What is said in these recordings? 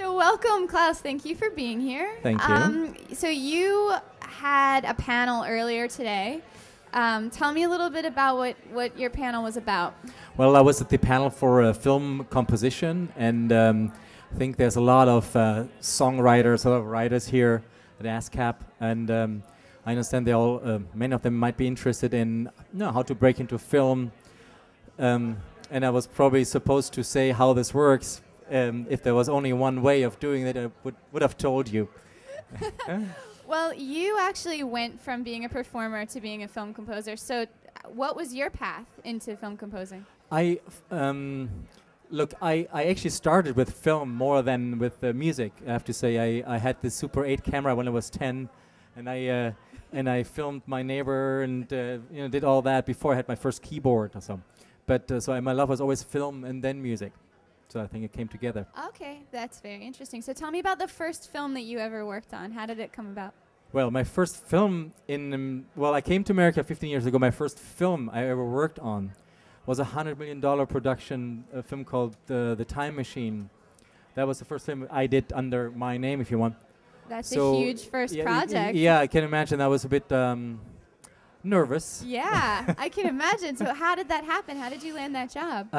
So welcome, Klaus. Thank you for being here. Thank you. So you had a panel earlier today. Tell me a little bit about what your panel was about. Well, I was at the panel for film composition, and I think there's a lot of songwriters, a lot of writers here at ASCAP, and I understand they all, many of them might be interested in how to break into film. And I was probably supposed to say how this works. If there was only one way of doing it, I would have told you. Well, you actually went from being a performer to being a film composer. So what was your path into film composing? I actually started with film more than with music. I have to say, I had this Super 8 camera when I was 10, and I filmed my neighbor and did all that before I had my first keyboard or so. But so my love was always film and then music. So I think it came together. Okay, that's very interesting. So tell me about the first film that you ever worked on. How did it come about? Well, my first film I came to America 15 years ago. My first film I ever worked on was a $100 million production, a film called The Time Machine. That was the first film I did under my name, if you want. That's a huge first project. Yeah, I can imagine. I was a bit nervous. Yeah, I can imagine. So how did that happen? How did you land that job?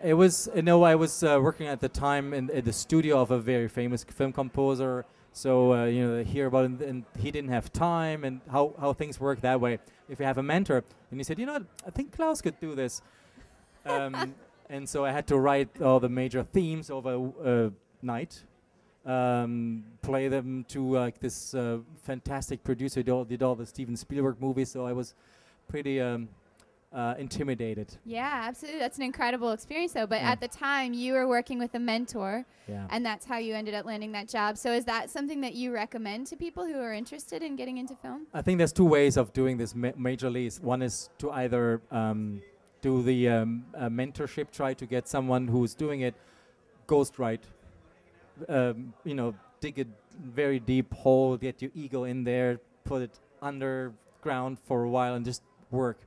It was, I was working at the time in the studio of a very famous film composer. So, I hear about it, and he didn't have time, and how things work that way. If you have a mentor, and he said, I think Klaus could do this. And so I had to write all the major themes over a night, play them to this fantastic producer who did all the Steven Spielberg movies. So I was pretty intimidated. Yeah, absolutely. That's an incredible experience, though. But at the time, you were working with a mentor, and that's how you ended up landing that job. So is that something that you recommend to people who are interested in getting into film? I think there's two ways of doing this majorly. One is to either do the mentorship, try to get someone who's doing it, ghostwrite, dig a very deep hole, get your ego in there, put it underground for a while, and just work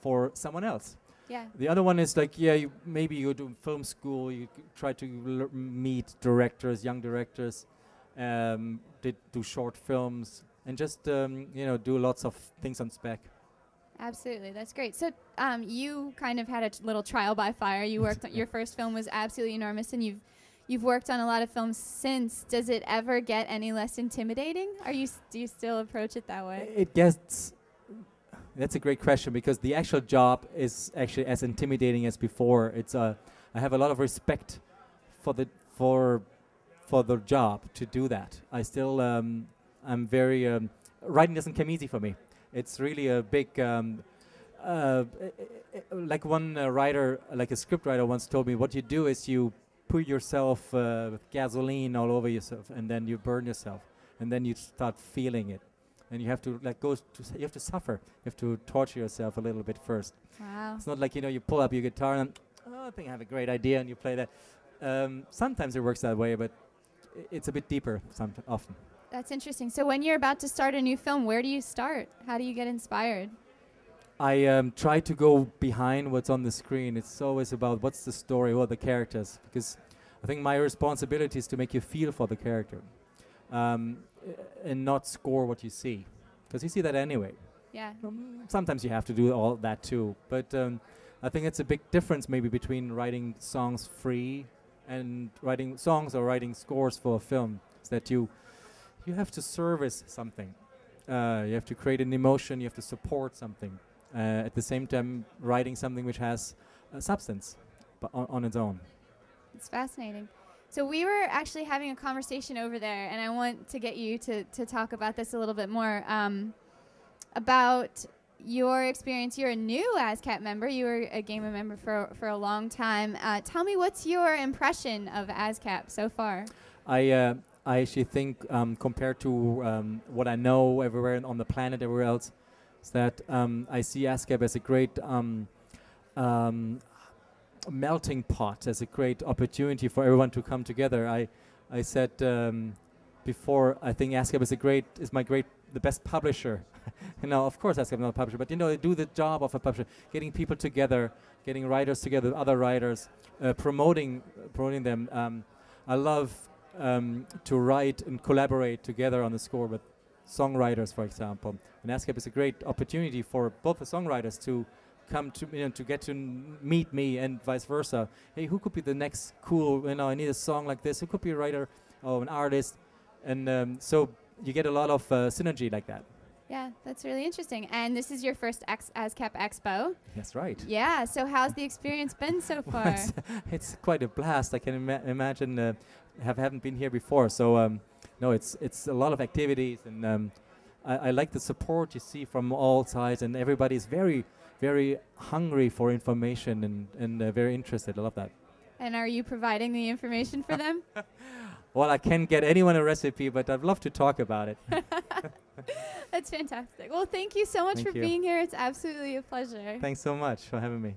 for someone else. Yeah. The other one is like, maybe you do film school, you try to meet directors, young directors, do short films, and just do lots of things on spec. Absolutely, that's great. So you kind of had a little trial by fire. You worked on your first film was absolutely enormous, and you've worked on a lot of films since. Does it ever get any less intimidating? Do you still approach it that way? That's a great question, because the actual job is actually as intimidating as before. I have a lot of respect for the job to do that. I still I'm very writing doesn't come easy for me. It's really a big like one writer, like a script writer once told me, what you do is you put yourself with gasoline all over yourself, and then you burn yourself, and then you start feeling it. And you have to you have to suffer. You have to torture yourself a little bit first. Wow. It's not like, you pull up your guitar and, I think I have a great idea, and you play that. Sometimes it works that way, but it's a bit deeper often. That's interesting. So when you're about to start a new film, where do you start? How do you get inspired? I try to go behind what's on the screen. It's always about what's the story, what are the characters, because I think my responsibility is to make you feel for the character. And not score what you see, because you see that anyway. Yeah. Sometimes you have to do all that too, but I think it's a big difference maybe between writing songs free and writing songs or writing scores for a film. Is that you have to service something. You have to create an emotion. You have to support something. At the same time, writing something which has substance, but on its own. It's fascinating. So we were actually having a conversation over there, and I want to get you to talk about this a little bit more, about your experience. You're a new ASCAP member. You were a GAMA member for a long time. Tell me, what's your impression of ASCAP so far? I actually think, compared to what I know everywhere on the planet, everywhere else, is that I see ASCAP as a great melting pot, as a great opportunity for everyone to come together. I said before, I think ASCAP is the best publisher. Of course ASCAP is not a publisher, but they do the job of a publisher, getting people together, getting writers together with other writers, promoting them. I love to write and collaborate together on the score with songwriters, for example. And ASCAP is a great opportunity for both the songwriters to come to, to get to meet me and vice versa. Hey, who could be the next cool, I need a song like this. Who could be a writer or an artist? And so you get a lot of synergy like that. Yeah, that's really interesting. And this is your first ASCAP Expo. That's right. Yeah, so how's the experience been so far? It's quite a blast. I can imagine haven't been here before. So no, it's a lot of activities, and I like the support you see from all sides, and everybody's very, very hungry for information and very interested. I love that. And are you providing the information for them? Well, I can't get anyone a recipe, but I'd love to talk about it. That's fantastic. Well, thank you so much for being here. It's absolutely a pleasure. Thanks so much for having me.